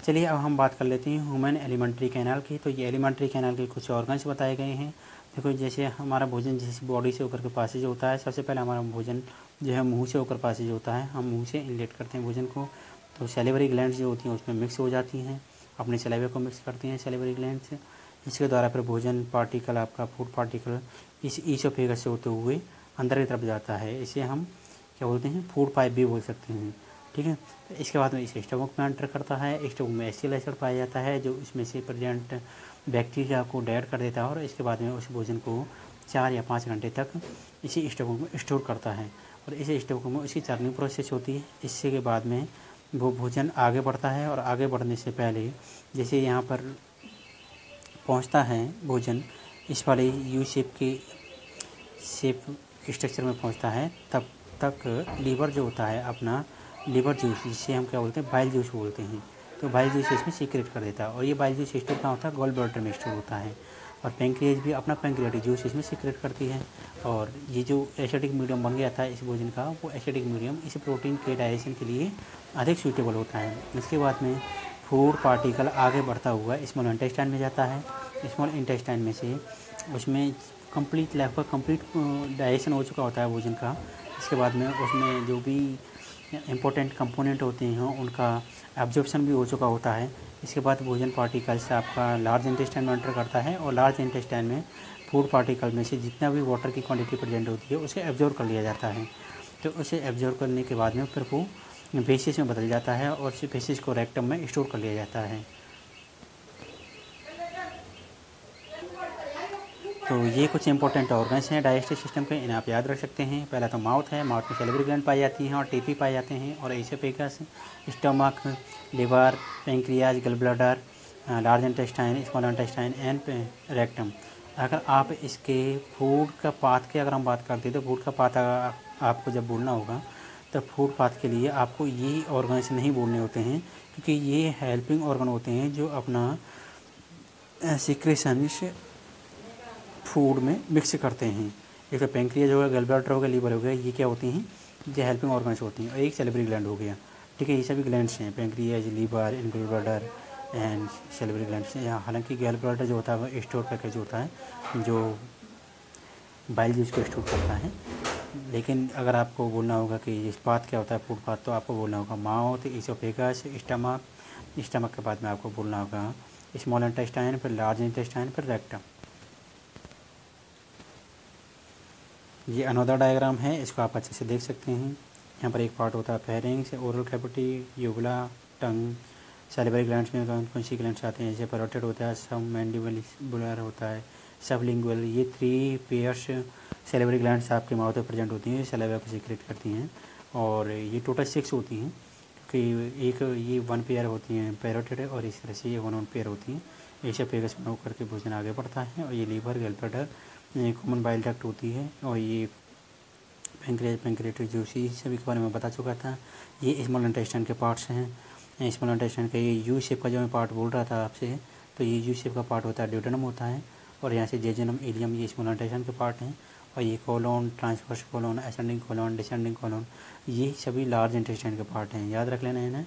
चलिए अब हम बात कर लेते हैं ह्यूमन एलिमेंट्री कैनाल की। तो ये एलिमेंट्री कैनाल के कुछ ऑर्गन्स बताए गए हैं। देखो जैसे हमारा भोजन जैसे बॉडी से होकर के पासेज होता है, सबसे पहले हमारा भोजन जो है मुंह से होकर पासेज होता है, हम मुंह से इनलेट करते हैं भोजन को। तो सैलिवरी ग्लैंड्स जो होती हैं उसमें मिक्स हो जाती हैं, अपने सलाइवा को मिक्स करती हैं सैलिवरी ग्लैंड्स। इसके द्वारा फिर भोजन पार्टिकल, आपका फूड पार्टिकल इस ईसोफेगस से होते हुए अंदर की तरफ जाता है। इसे हम क्या बोलते हैं, फूड पाइप भी बोल सकते हैं, ठीक है। तो इसके बाद में इसे स्टमक में एंटर करता है। स्टमक में एसिड एसिड पाया जाता है जो इसमें से प्रेजेंट बैक्टीरिया को डेड कर देता है, और इसके बाद में उस भोजन को 4 या 5 घंटे तक इसी स्टमक में स्टोर करता है, और इसी स्टमक में उसकी चर्निंग प्रोसेस होती है। इससे के बाद में वो भोजन आगे बढ़ता है, और आगे बढ़ने से पहले जैसे यहाँ पर पहुँचता है भोजन इस वाले यू शेप स्ट्रक्चर में पहुँचता है, तब तक लीवर जो होता है अपना लीवर जूस, जिसे हम क्या बोलते हैं, बाइल जूस बोलते हैं, तो बाइल जूस इसमें सीक्रेट कर देता है। और ये बाइल जूस स्टोर कहाँ होता है, गॉल ब्लैडर में स्टोर होता है। और पैंक्रियाज भी अपना पैंक्रियाटिक जूस इसमें सीक्रेट करती है। और ये जो एसिडिक मीडियम बन गया था इस भोजन का, वो एसिडिक मीडियम इस प्रोटीन के डाइजेशन के लिए अधिक सूटेबल होता है। इसके बाद में फूड पार्टिकल आगे बढ़ता हुआ स्मॉल इंटेस्टाइन में जाता है। स्मॉल इंटेस्टाइन में से उसमें लगभग कंप्लीट डाइजेशन हो चुका होता है भोजन का। इसके बाद में उसमें जो भी इम्पोर्टेंट कंपोनेंट होते हैं उनका एब्जॉर्प्शन भी हो चुका होता है। इसके बाद भोजन पार्टिकल्स आपका लार्ज इंटेस्टाइन में एंटर करता है, और लार्ज इंटेस्टाइन में फूड पार्टिकल में से जितना भी वाटर की क्वांटिटी प्रेजेंट होती है उसे एब्जॉर्ब कर लिया जाता है। तो उसे एब्जॉर्ब करने के बाद में फिर वो फेसिस में बदल जाता है, और उस फेसिस को रेक्टम में स्टोर कर लिया जाता है। तो ये कुछ इंपॉर्टेंट ऑर्गन्स हैं डाइजेस्टिव सिस्टम के, इन्हें आप याद रख सकते हैं। पहला तो माउथ है, माउथ में सैलिवरी ग्लैंड पाई जाती हैं और टीपी पाए जाते हैं, और एसोफेगस, स्टमक, लिवर, पैंक्रियाज, गल bladder, large intestine, small intestine and rectum. अगर आप इसके फूड का पाथ की अगर हम बात करते हैं तो फूड का पाथ आपको जब बोलना होगा तो फूड पाथ के लिए आपको ये ऑर्गन्स नहीं बोलने होते हैं, क्योंकि ये हेल्पिंग ऑर्गन होते हैं जो अपना सिक्रेशंस फूड में मिक्स करते हैं। एक तो पैंक्रियाज हो गया, गल ब्लैडर हो गया, लीवर हो गया, ये क्या होती हैं, ये हेल्पिंग ऑर्गन्स होती हैं। और एक सैलिवरी ग्लैंड हो गया, ठीक है। ये सभी ग्लैंड्स हैं, pancreas, liver, gall bladder and salivary glands. हालांकि गल ब्लैडर जो होता है वो स्टोर करके जो होता है, जो बाइल जूस को स्टोर करता है। लेकिन अगर आपको बोलना होगा कि इस पाथ क्या होता है, फूड पाथ, तो आपको बोलना होगा माउथ, इसोफेगस, स्टमक। स्टमक के बाद में आपको बोलना होगा स्मॉल इंटेस्टाइन, फिर लार्ज इंटेस्टाइन, फिर रेक्टम। ये अनोदर डायग्राम है, इसको आप अच्छे से देख सकते हैं। यहाँ पर एक पार्ट होता है फेरिंग्स, ओरल कैविटी, यूबुला, टंग, सैलिवरी ग्लैंड्स में कौन सी ग्लैंड्स आते हैं, जैसे पैरोटिड होता है, सब मैंडिबुलर होता है, सबलिंगुअल। ये 3 पेयर्स सैलिवरी ग्लैंड्स आपके माउथ में प्रेजेंट होती हैं, सलाइवा को सीक्रेट करती हैं। और ये टोटल 6 होती हैं, क्योंकि एक ये 1 पेयर होती हैं पैरोटिड, और इस तरह से ये 1 पेयर होती हैं। एसोफेगस में होकर के भोजन आगे बढ़ता है, और ये liver, gall bladder, common bile duct होती है, और ये पैंक्रियाटिक जूस, सभी के बारे में बता चुका था। ये स्मॉल इंटेस्टाइन के पार्ट्स हैं। स्मॉल इंटेस्टाइन का ये यू शेप का जो मैं पार्ट बोल रहा था आपसे, तो ये यू शेप का पार्ट होता है, ड्यूडेनम होता है, और यहाँ से जेजुनम, इलियम, ये स्मॉल इंटेस्टाइन के पार्ट हैं। और ये colon, transverse colon, ascending colon, descending colon, ये सभी लार्ज इंटेस्टाइन के पार्ट हैं, याद रख लेना है ना।